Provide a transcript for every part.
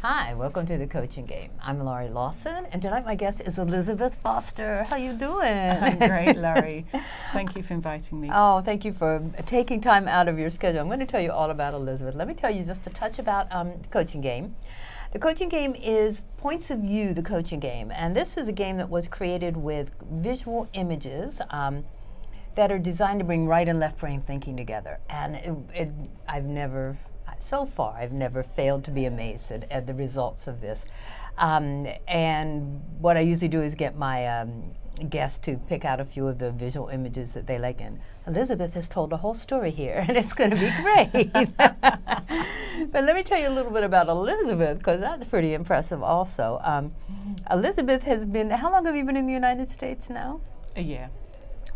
Hi, welcome to the Coaching Game. I'm Laurie Lawson, and tonight my guest is Elizabeth Foster. How you doing? I'm great, Laurie. Thank you for inviting me. Oh, thank you for taking time out of your schedule. I'm going to tell you all about Elizabeth. Let me tell you just a touch about the Coaching Game. The Coaching Game is Points of View, the Coaching Game, and this is a game that was created with visual images that are designed to bring right and left brain thinking together. And so far, I've never failed to be amazed at the results of this. And what I usually do is get my guests to pick out a few of the visual images that they like. And Elizabeth has told a whole story here, and it's going to be great. But let me tell you a little bit about Elizabeth, because that's pretty impressive also. Elizabeth has been, how long have you been in the United States now? A year.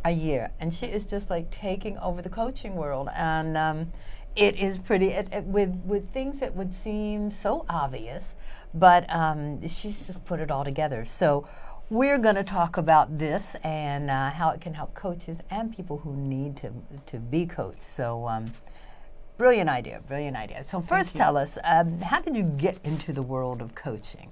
A year. And she is just like taking over the coaching world. And it is pretty, with things that would seem so obvious, but she's just put it all together. So we're going to talk about this and how it can help coaches and people who need to be coached. So brilliant idea. So first tell us, how did you get into the world of coaching?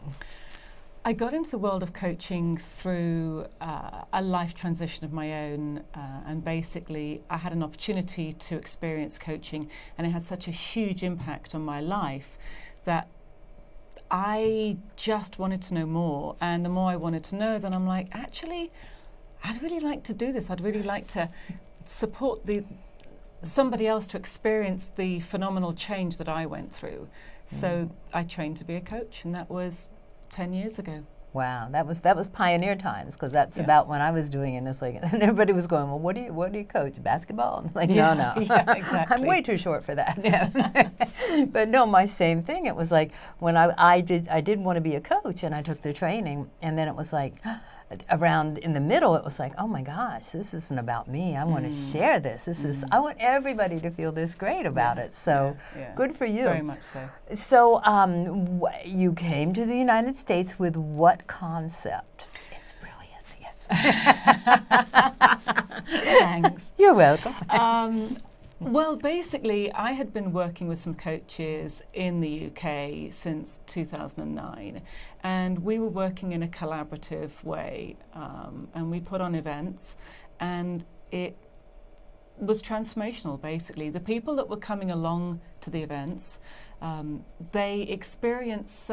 I got into the world of coaching through a life transition of my own, and basically I had an opportunity to experience coaching, and it had such a huge impact on my life that I just wanted to know more. And the more I wanted to know, then I'm like, actually, I'd really like to do this. I'd really like to support somebody else to experience the phenomenal change that I went through. So I trained to be a coach, and that was 10 years ago. Wow, that was pioneer times, because that's about when I was doing it. And it's like, and everybody was going, well, what do you coach? Basketball? Like, no. Yeah, exactly. I'm way too short for that. But no, my same thing. It was like when I did want to be a coach, and I took the training, and then it was like, around in the middle, it was like, oh my gosh, this isn't about me. I want to share this. I want everybody to feel this great about it. So good for you. Very much so. So you came to the United States with what concept? It's brilliant, yes. Thanks. You're welcome. Well, basically, I had been working with some coaches in the UK since 2009, and we were working in a collaborative way, and we put on events, and it was transformational, basically. The people that were coming along to the events, they experienced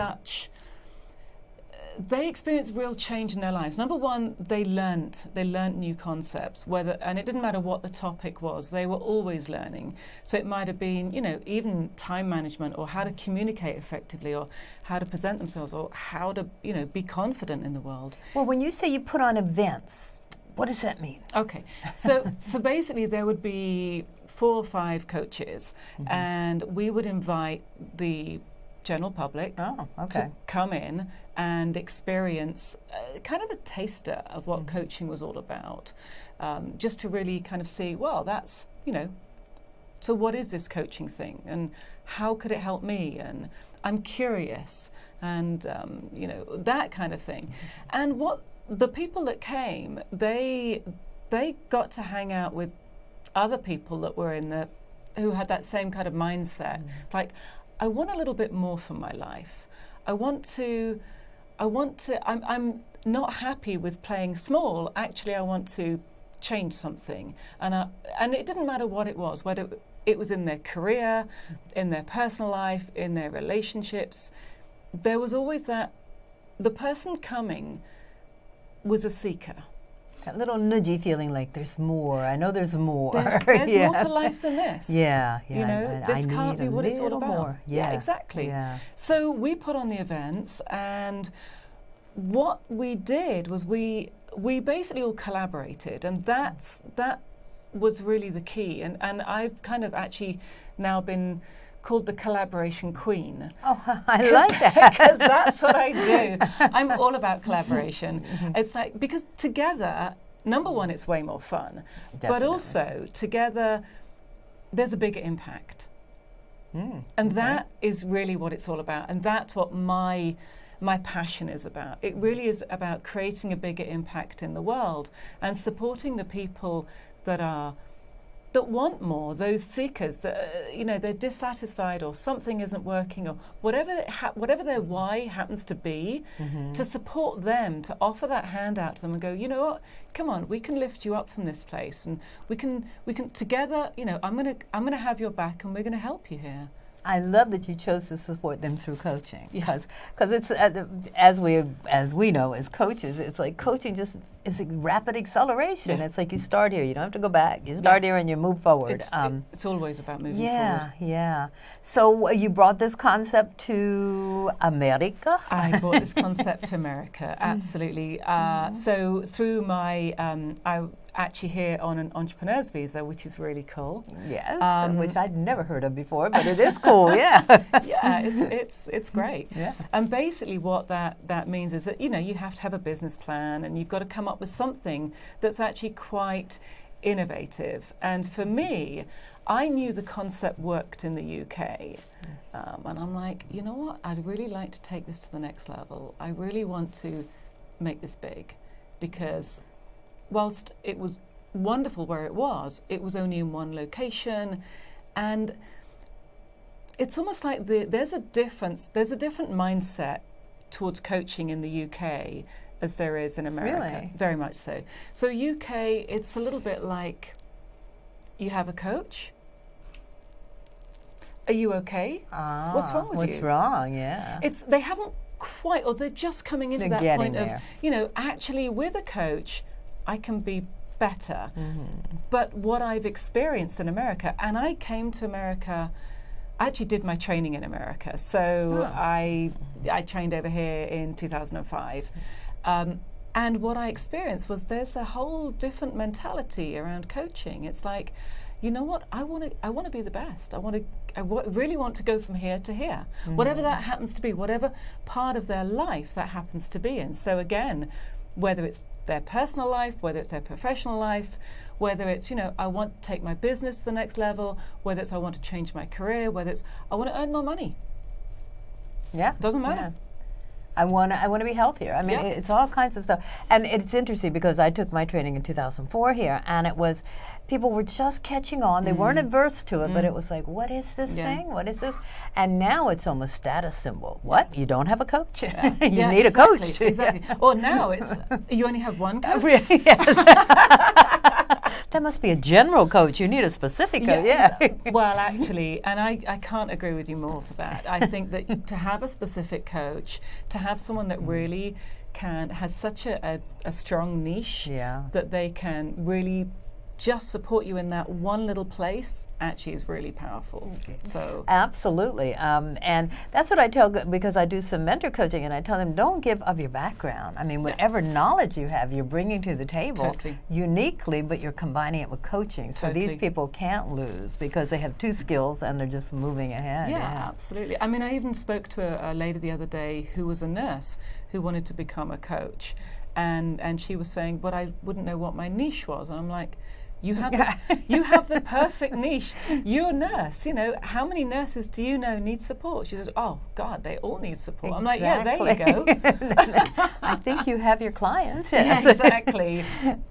real change in their lives. Number one, they learnt new concepts, and it didn't matter what the topic was, they were always learning. So it might have been, even time management, or how to communicate effectively, or how to present themselves, or how to, be confident in the world. Well, when you say you put on events, what does that mean? Okay, so basically there would be 4 or 5 coaches, and we would invite the general public to come in and experience kind of a taster of what coaching was all about, just to really kind of see, well, that's, so what is this coaching thing, and how could it help me, and I'm curious, and that kind of thing. And what the people that came, they got to hang out with other people that were who had that same kind of mindset, like, I want a little bit more from my life. I'm not happy with playing small. Actually, I want to change something. And it didn't matter what it was, whether it was in their career, in their personal life, in their relationships. There was always the person coming was a seeker. That little nudgy feeling like there's more. I know there's more. There's more to life than this. Yeah. This can't be what it's all about. More. Yeah, exactly. Yeah. So we put on the events, and what we did was we basically all collaborated, and that was really the key. And I've kind of actually now been called the collaboration queen. Oh, I like that. Because that's what I do. I'm all about collaboration. It's like, because together, number one, it's way more fun. Definitely. But also, together, there's a bigger impact. And that is really what it's all about. And that's what my passion is about. It really is about creating a bigger impact in the world and supporting the people that are that want more, those seekers that they're dissatisfied or something isn't working or whatever their why happens to be, to support them, to offer that hand out to them and go, you know what, come on, we can lift you up from this place, and we can together, I'm gonna have your back, and we're gonna help you here. I love that you chose to support them through coaching, because it's as we know as coaches, it's like coaching just is a rapid acceleration. It's like you start here, you don't have to go back. You start here and you move forward. It's always about moving forward. Yeah. Yeah. So you brought this concept to America? I brought this concept to America, absolutely. So through my, I actually here on an entrepreneur's visa, which is really cool. Yes, which I'd never heard of before, but it is cool. Yeah. Yeah, it's great. Yeah. And basically what that means is that you have to have a business plan, and you've got to come up with something that's actually quite innovative. And for me, I knew the concept worked in the UK, and I'm like, you know what? I'd really like to take this to the next level. I really want to make this big, because whilst it was wonderful where it was only in one location, and it's almost like there's a different mindset towards coaching in the UK as there is in America. Really? Very much so. So UK, it's a little bit like, you have a coach? Are you okay? What's wrong with you? What's wrong, yeah. They haven't quite, or they're just coming into that point there. Of, actually with a coach, I can be better. But what I've experienced in America, and I came to America, I actually did my training in America. So I trained over here in 2005. And what I experienced was there's a whole different mentality around coaching. It's like, you know what, I want to be the best. I really want to go from here to here. Whatever that happens to be, whatever part of their life that happens to be in. So again, whether it's their personal life, whether it's their professional life, whether it's, I want to take my business to the next level, whether it's I want to change my career, whether it's I want to earn more money. Yeah. Doesn't matter. Yeah. I want to be healthier. I mean, it's all kinds of stuff. And it's interesting because I took my training in 2004 here, and it was, people were just catching on. They weren't adverse to it, but it was like, what is this thing? What is this? And now it's almost status symbol. What? You don't have a coach? You need a coach. Exactly. Or now it's, you only have one coach? That must be a general coach. You need a specific coach. Well, actually, and I can't agree with you more for that. I think that to have a specific coach, to have someone that really has such a strong niche that they can really just support you in that one little place actually is really powerful. So absolutely, and that's what I tell, because I do some mentor coaching, and I tell them, don't give up your background. I mean, whatever knowledge you have, you're bringing to the table uniquely, but you're combining it with coaching. So these people can't lose because they have two skills and they're just moving ahead. Yeah, absolutely. I mean, I even spoke to a lady the other day who was a nurse who wanted to become a coach, and she was saying, but I wouldn't know what my niche was. And I'm like, you have the perfect niche. You're a nurse. How many nurses do you know need support? She said, oh God, they all need support. I'm like, yeah, there you go. I think you have your clients. Yeah, exactly.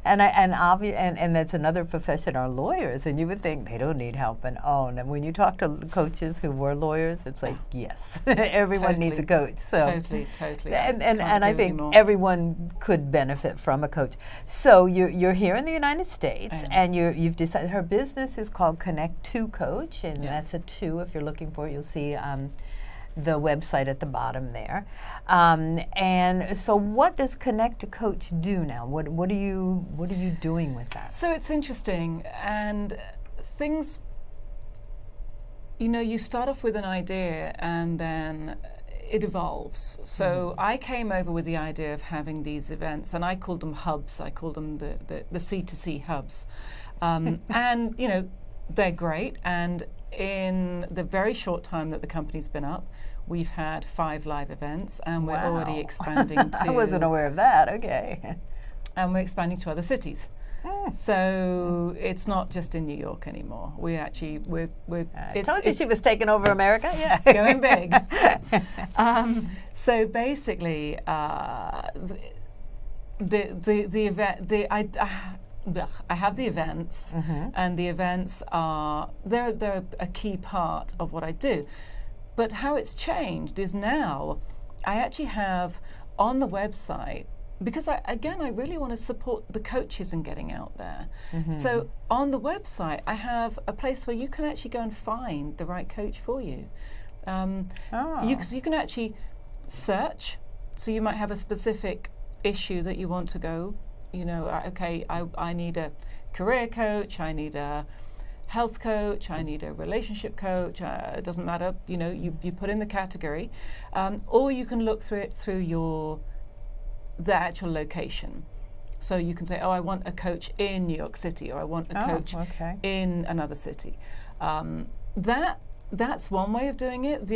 and that's another profession, are lawyers, and you would think they don't need help. And when you talk to coaches who were lawyers, it's like, yes, everyone needs a coach. So totally. And I think everyone could benefit from a coach. So you're here in the United States. And you've decided, her business is called Connect to Coach, and that's a 2. If you're looking for it, you'll see the website at the bottom there. And so, what does Connect to Coach do now? What are you doing with that? So it's interesting, and things. You start off with an idea, and then it evolves. So I came over with the idea of having these events, and I called them hubs. I called them the C2C hubs. And, they're great. And in the very short time that the company's been up, we've had 5 live events, and we're already expanding to... I wasn't aware of that, okay. And we're expanding to other cities. So it's not just in New York anymore. I told you she was taking over America. Yeah, it's going big. So basically, the event. I have the events, and the events are they're a key part of what I do. But how it's changed is now I actually have on the website, because I really want to support the coaches in getting out there. So on the website, I have a place where you can actually go and find the right coach for you. You can actually search. So you might have a specific issue that you want to go, I need a career coach, I need a health coach, I need a relationship coach, it doesn't matter, you put in the category, or you can look through it through the actual location. So you can say, I want a coach in New York City, or I want a coach in another city. That's one way of doing it.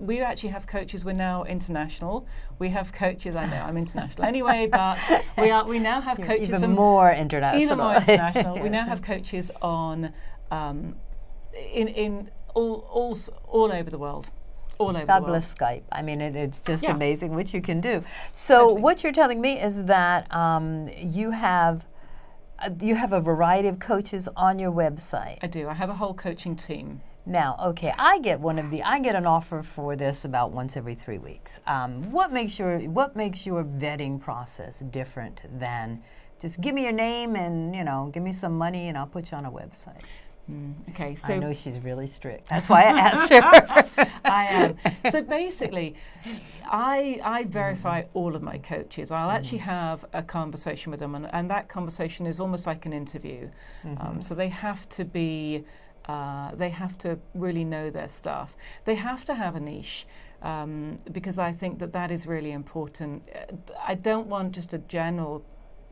We actually have coaches. We're now international. We have coaches. I know I'm international anyway, but we now have coaches even more international. Even more international. We now have coaches on in all over the world. Fabulous Skype. It's just amazing what you can do. So what you're telling me is that you have a variety of coaches on your website. I do. I have a whole coaching team. Now, okay, I get an offer for this about once every 3 weeks. What makes your vetting process different than just give me your name and give me some money and I'll put you on a website? Okay, so I know she's really strict. That's why I asked her. I am. So basically, I verify all of my coaches. I'll actually have a conversation with them, and that conversation is almost like an interview. So they have to be. They have to really know their stuff. They have to have a niche, because I think that is really important. I don't want just a general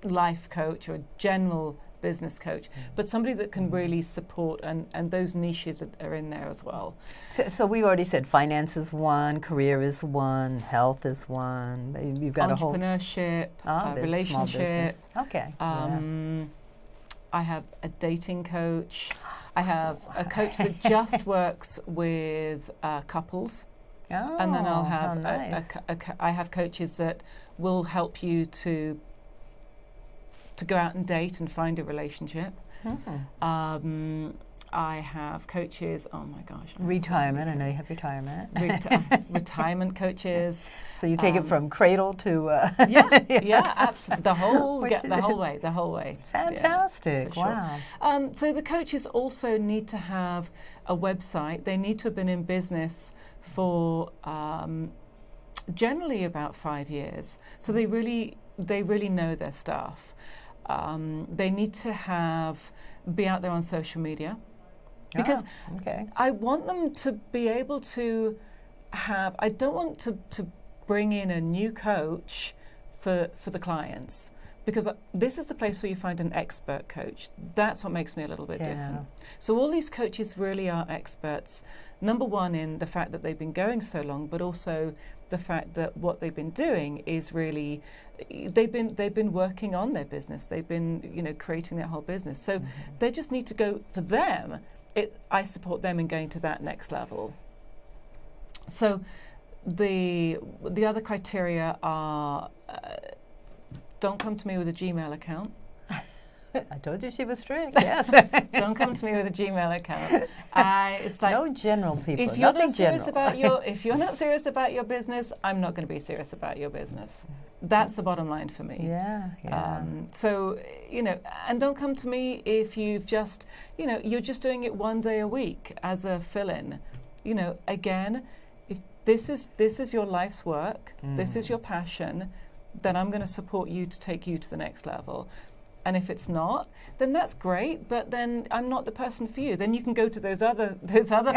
life coach or a general business coach, but somebody that can really support, and those niches are in there as well. So we already said finance is one, career is one, health is one. You've got entrepreneurship, relationship. Okay. I have a dating coach. I have a coach that just works with couples, and then I'll have I have coaches that will help you to go out and date and find a relationship. I have coaches. Oh my gosh! Retirement. I know you have retirement. Retirement coaches. So you take it from cradle to. Yeah, absolutely. The whole way. Fantastic! Yeah, wow. Sure. So the coaches also need to have a website. They need to have been in business for generally about 5 years. So they really know their stuff. They need to be out there on social media, because I want them to be able to have. I don't want to bring in a new coach for the clients, because this is the place where you find an expert coach. That's what makes me a little bit different. So all these coaches really are experts. Number one, in the fact that they've been going so long, but also the fact that what they've been doing is really they've been working on their business. They've been creating their whole business. So they just need to go for them. I support them in going to that next level. So the other criteria are don't come to me with a Gmail account. I told you she was strict. Yes. Don't come to me with a Gmail account. It's like no general people. If you're not serious about your business, I'm not going to be serious about your business. That's the bottom line for me. Yeah. So and don't come to me if you've just you're just doing it one day a week as a fill-in. Again, if this is your life's work, this is your passion, then I'm going to support you to take you to the next level. And if it's not, then that's great, but then I'm not the person for you. Then you can go to those other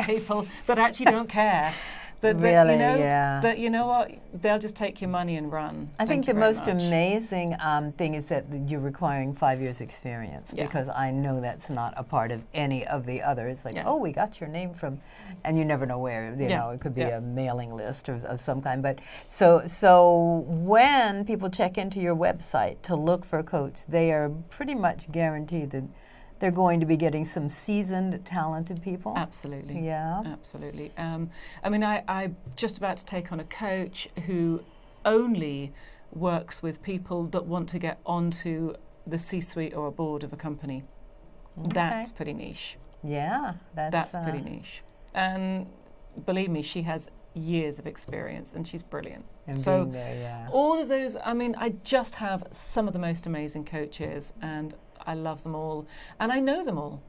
people that actually don't care. That you know what, they'll just take your money and run. I think the most amazing thing is that you're requiring 5 years experience, because I know that's not a part of any of the others. Like, we got your name from, and you never know where, it could be a mailing list of some kind. But so when people check into your website to look for a coach, they are pretty much guaranteed that they're going to be getting some seasoned, talented people. Absolutely. Yeah. Absolutely. I'm just about to take on a coach who only works with people that want to get onto the C-suite or a board of a company. Okay. That's pretty niche. Yeah, that's pretty niche. And believe me, she has years of experience and she's brilliant. And so being there, yeah. all of those, I mean, I just have some of the most amazing coaches and I love them all and I know them all.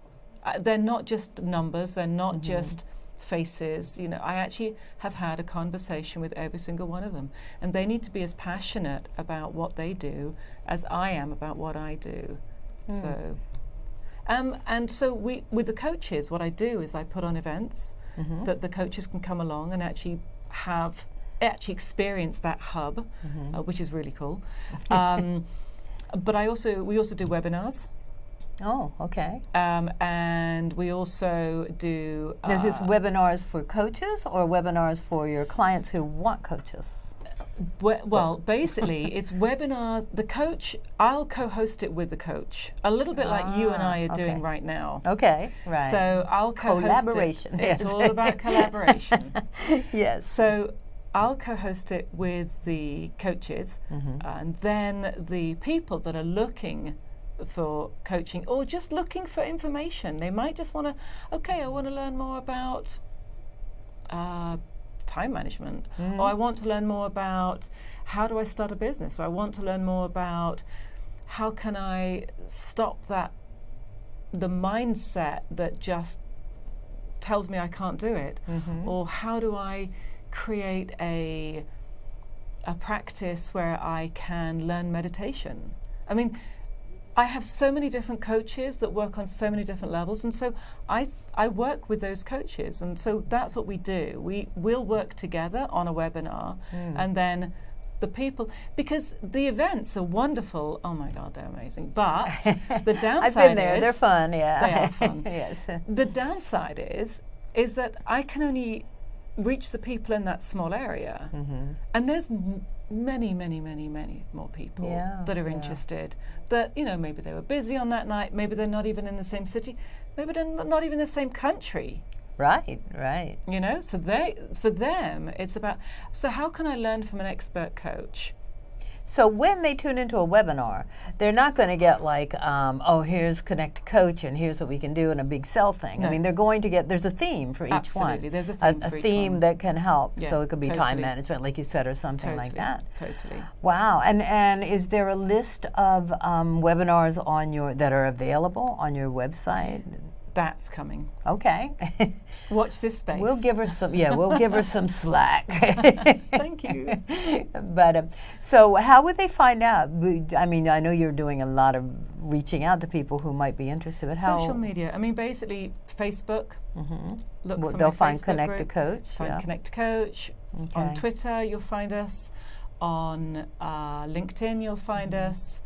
They're not just numbers, they're not just faces. You know, I actually have had a conversation with every single one of them and they need to be as passionate about what they do as I am about what I do. So and so with the coaches, what I do is I put on events that the coaches can come along and actually experience that hub, which is really cool. But we also do webinars. Oh, okay. And we also do... Is this webinars for coaches or webinars for your clients who want coaches? Well, basically, it's webinars. The coach, I'll co-host it with the coach, a little bit like you and I are doing right now. Okay, right. So I'll co-host collaboration. It's all about collaboration. Yes. So I'll co-host it with the coaches, and then the people that are looking for coaching or just looking for information. They might just want to, I want to learn more about time management, or I want to learn more about how do I start a business, or I want to learn more about how can I stop the mindset that just tells me I can't do it, or how do I create a practice where I can learn meditation. I mean, I have so many different coaches that work on so many different levels, and so I work with those coaches, and so that's what we do. We'll work together on a webinar, and then the people, because the events are wonderful. Oh my God, they're amazing. But the downside I've been there. is They're fun. Yeah, they are fun. Yes. The downside is that I can only reach the people in that small area, and there's many more people that are interested, that maybe they were busy on that night, maybe they're not even in the same city, maybe they're not even in the same country. Right. So for them it's about, so how can I learn from an expert coach? So when they tune into a webinar, they're not going to get like, here's Connect to Coach and here's what we can do and a big sell thing. No. I mean, they're going to get, there's a theme for each one. Absolutely, there's a theme for each theme one. that can help. Yeah, So it could be totally. time management, like you said, or something like that. Totally. Wow. And is there a list of webinars that are available on your website? That's coming. Okay. Watch this space. We'll give her some slack. Thank you. But so how would they find out? I mean, I know you're doing a lot of reaching out to people who might be interested, but how? Social media. I mean, basically Facebook. Look for they'll my find Facebook Connect group. to Coach. Find Connect to Coach. Okay. On Twitter, you'll find us. On LinkedIn, you'll find us.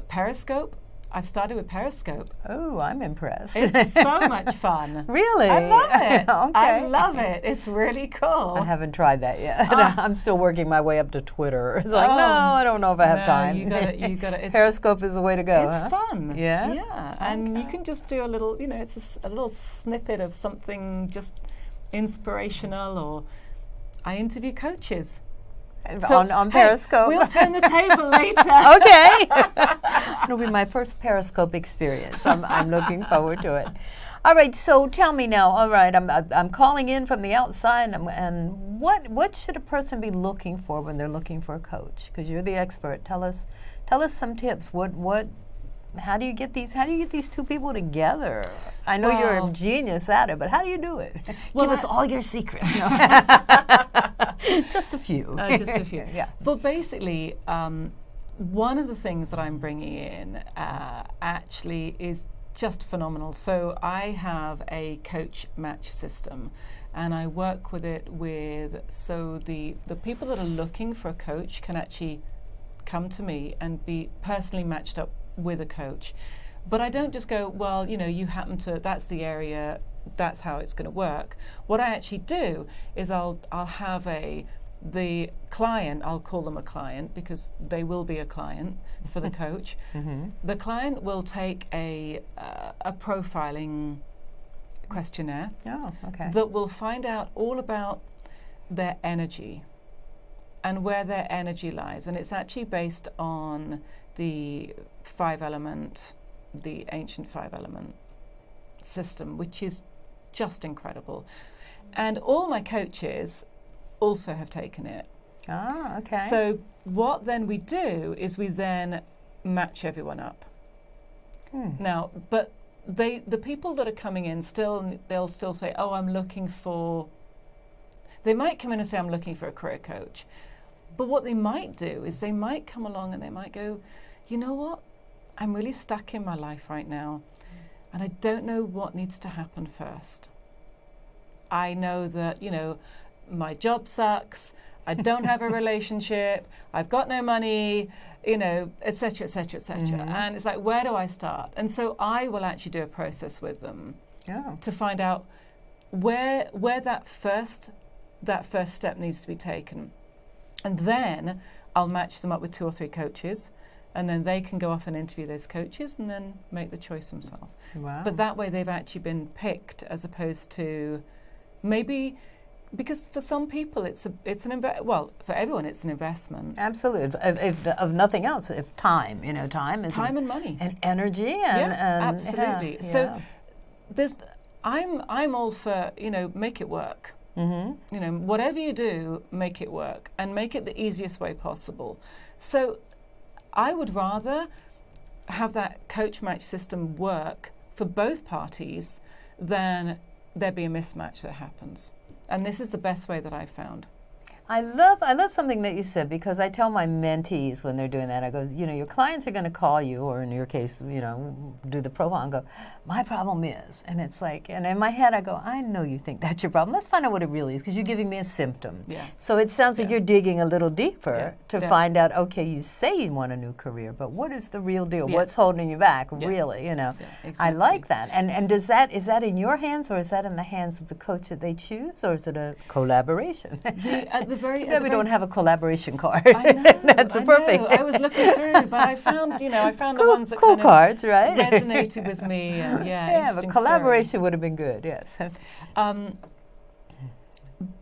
Periscope. I've started with Periscope. Oh, I'm impressed. It's so much fun. Really? I love it. Okay. I love it. It's really cool. I haven't tried that yet. I'm still working my way up to Twitter. It's like, no, I don't know if I have time. You got it. Periscope is the way to go. It's fun. Yeah? Yeah. And you can just do a little, it's a little snippet of something just inspirational, or I interview coaches. So, on Periscope. We'll turn the table later. Okay. It'll be my first Periscope experience. I'm looking forward to it. All right, so tell me now. All right, I'm calling in from the outside, and what should a person be looking for when they're looking for a coach? Because you're the expert. Tell us some tips. How do you get these two people together? I know you're a genius at it, but how do you do it? Give us all your secrets. Just a few. Just a few. Yeah. But basically, one of the things that I'm bringing in actually is just phenomenal. So I have a coach match system, and I work with it so the people that are looking for a coach can actually come to me and be personally matched up with a coach. But I don't just go, well, you happen to, that's the area, that's how it's going to work. What I actually do is I'll have the client, I'll call them a client because they will be a client for the coach. The client will take a profiling questionnaire that will find out all about their energy. and where their energy lies. And it's actually based on the ancient 5-element system, which is just incredible. And all my coaches also have taken it. Ah, okay. So what then we do is we then match everyone up. Now, but the people that are coming in they'll still say, oh, I'm looking for, they might come in and say, I'm looking for a career coach. But what they might do is they might come along and they might go, you know what? I'm really stuck in my life right now, and I don't know what needs to happen first. I know that, my job sucks, I don't have a relationship, I've got no money, et cetera, et cetera, et cetera. And it's like, where do I start? And so I will actually do a process with them to find out where that first step needs to be taken. And then I'll match them up with 2 or 3 coaches, and then they can go off and interview those coaches and then make the choice themselves. Wow. But that way they've actually been picked, as opposed to maybe, because for some people for everyone it's an investment. Absolutely. If of nothing else, if time, time is time and money and energy, absolutely. Yeah. So I'm all for make it work. Whatever you do, make it work and make it the easiest way possible. So I would rather have that coach match system work for both parties than there be a mismatch that happens. And this is the best way that I've found. I love something that you said, because I tell my mentees when they're doing that, I go, your clients are going to call you, or in your case, do the profile and go, my problem is, and it's like, and in my head I go, I know you think that's your problem. Let's find out what it really is, because you're giving me a symptom. Yeah. So it sounds like you're digging a little deeper to find out, okay, you say you want a new career, but what is the real deal? What's holding you back, really, Yeah, exactly. I like that. And is that in your hands, or is that in the hands of the coach that they choose, or is it a collaboration? We don't have a collaboration card. I know. That's perfect. I was looking through, but I found the ones that cool kind cards, of right? resonated with me. And but collaboration would have been good. Yes.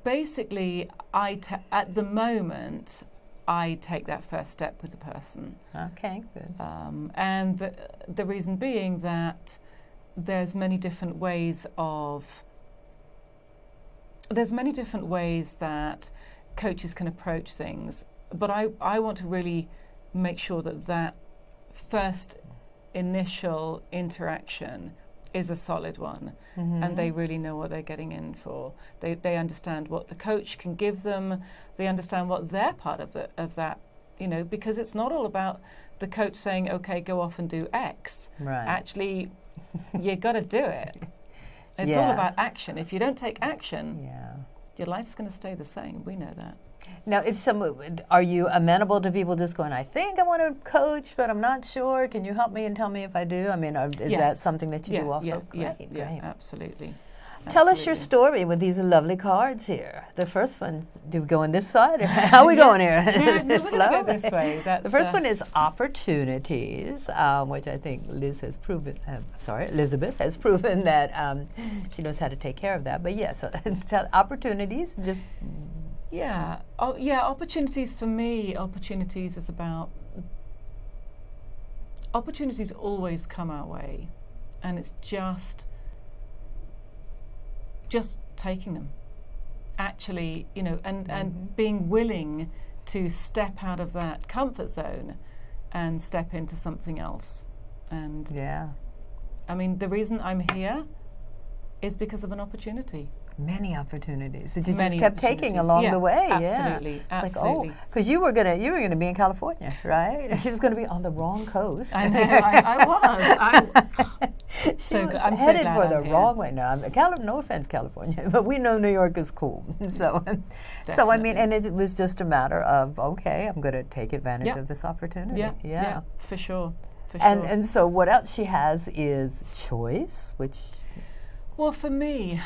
Basically, at the moment, I take that first step with the person. Okay, good. And the reason being that there's many different ways that coaches can approach things, but I want to really make sure that first initial interaction is a solid one, and they really know what they're getting in for. They understand what the coach can give them. They understand what their part of that, because it's not all about the coach saying, okay, go off and do X. Right. Actually, you got to do it. It's all about action. If you don't take action, your life's going to stay the same. We know that. Now, are you amenable to people just going, I think I want to coach, but I'm not sure. Can you help me and tell me if I do? I mean, is that something that you do also? Great. Absolutely. Tell us your story with these lovely cards here. The first one, do we go on this side? Or how are we going here? No, we're going to go this way. The first one is opportunities, which I think Elizabeth has proven that she knows how to take care of that. But opportunities, just... opportunities for me, opportunities always come our way, and it's just taking them, actually, and being willing to step out of that comfort zone and step into something else. And I mean, the reason I'm here is because of an opportunity. Many opportunities that you just kept taking along the way. Absolutely, absolutely. Like, because you were gonna be in California, right? She was gonna be on the wrong coast. I know, I was. I'm headed for the wrong way. No, no offense, California, but we know New York is cool. So I mean, and it was just a matter of, okay, I'm going to take advantage of this opportunity. Yeah, for sure. And so what else she has is choice, which... Well, for me,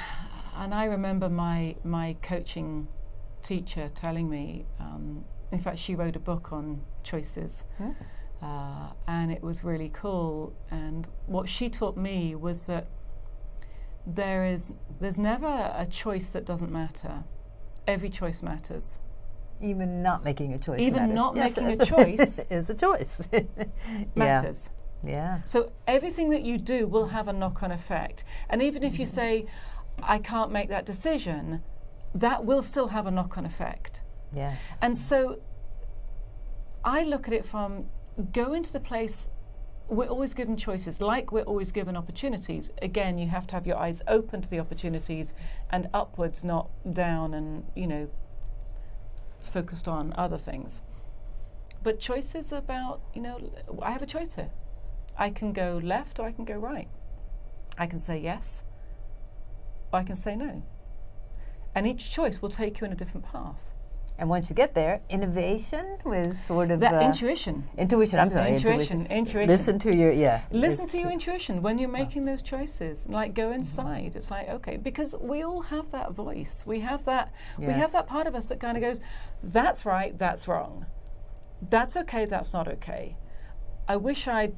and I remember my coaching teacher telling me, in fact, she wrote a book on choices. And it was really cool. And what she taught me was that there's never a choice that doesn't matter. Every choice matters. Even not making a choice. Even not making a choice is a choice. matters. Yeah. So everything that you do will have a knock-on effect. And even if you say, I can't make that decision, that will still have a knock-on effect. Yes. And so I look at it from go into the place, we're always given choices, like we're always given opportunities. Again, you have to have your eyes open to the opportunities and upwards, not down and, focused on other things. But choice is about, I have a choice here. I can go left or I can go right. I can say yes or I can say no. And each choice will take you in a different path. And once you get there, innovation was sort of... That intuition. Intuition, I'm sorry. Intuition. Listen to your, Listen to your intuition when you're making those choices. Like, go inside. It's like, okay, because we all have that voice. We have that, we have that part of us that kind of goes, that's right, that's wrong. That's okay, that's not okay. I wish I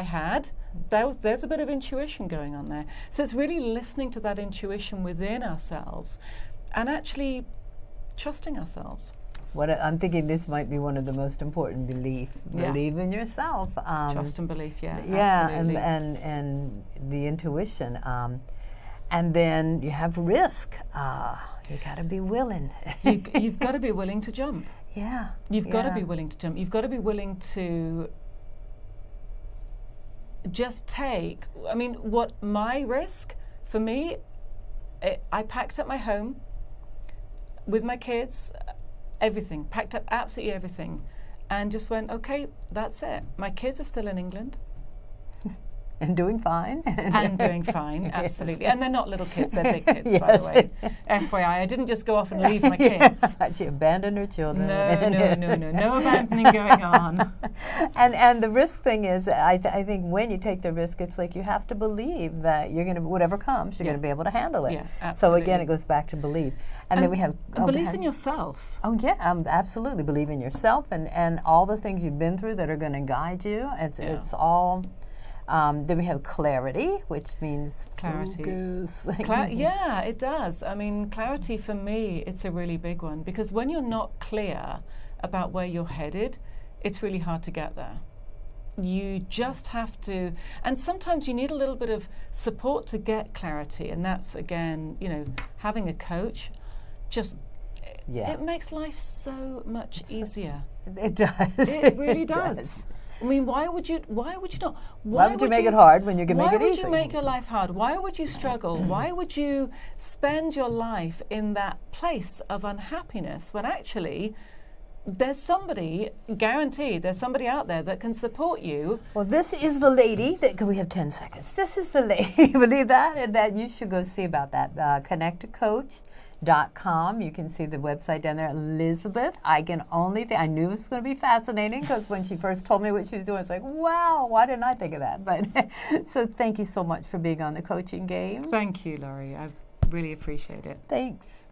had. There's a bit of intuition going on there. So it's really listening to that intuition within ourselves and actually trusting ourselves. I'm thinking this might be one of the most important beliefs. Believe in yourself. Trust and belief, absolutely. and the intuition. And then you have risk. You got to be willing. You've got to be willing to jump. Yeah. You've got to be willing to jump. You've got to be willing to just take, what my risk, for me, I packed up my home with my kids, everything, packed up absolutely everything, and just went, okay, that's it. My kids are still in England. And doing fine. And doing fine, absolutely. And they're not little kids, they're big kids, by the way. FYI, I didn't just go off and leave my kids. She abandoned her children. No abandoning going on. And the risk thing is, I think when you take the risk, it's like you have to believe that you're going to, whatever comes, you're going to be able to handle it. Yeah, absolutely. So again, it goes back to belief. And then we have... belief in yourself. Oh, yeah, absolutely. Believe in yourself and all the things you've been through that are going to guide you. It's all... then we have clarity, which means clarity. Focus. Yeah, it does. Clarity for me, it's a really big one because when you're not clear about where you're headed, it's really hard to get there. You just have to, and sometimes you need a little bit of support to get clarity, and that's again, having a coach. It makes life so much easier. It does. It really does. Why would you not? Why would you make it hard when you can make it easy? Why would you make your life hard? Why would you struggle? Why would you spend your life in that place of unhappiness when actually there's somebody, guaranteed, there's somebody out there that can support you? Well, this is the lady that, we have 10 seconds. This is the lady, believe that? And that you should go see about that. ConnectACoach.com. You can see the website down there. Elizabeth, I can only think, I knew it was going to be fascinating because when she first told me what she was doing, it's like, wow, why didn't I think of that? But so thank you so much for being on the Coaching Game. Thank you, Laurie. I really appreciate it. Thanks.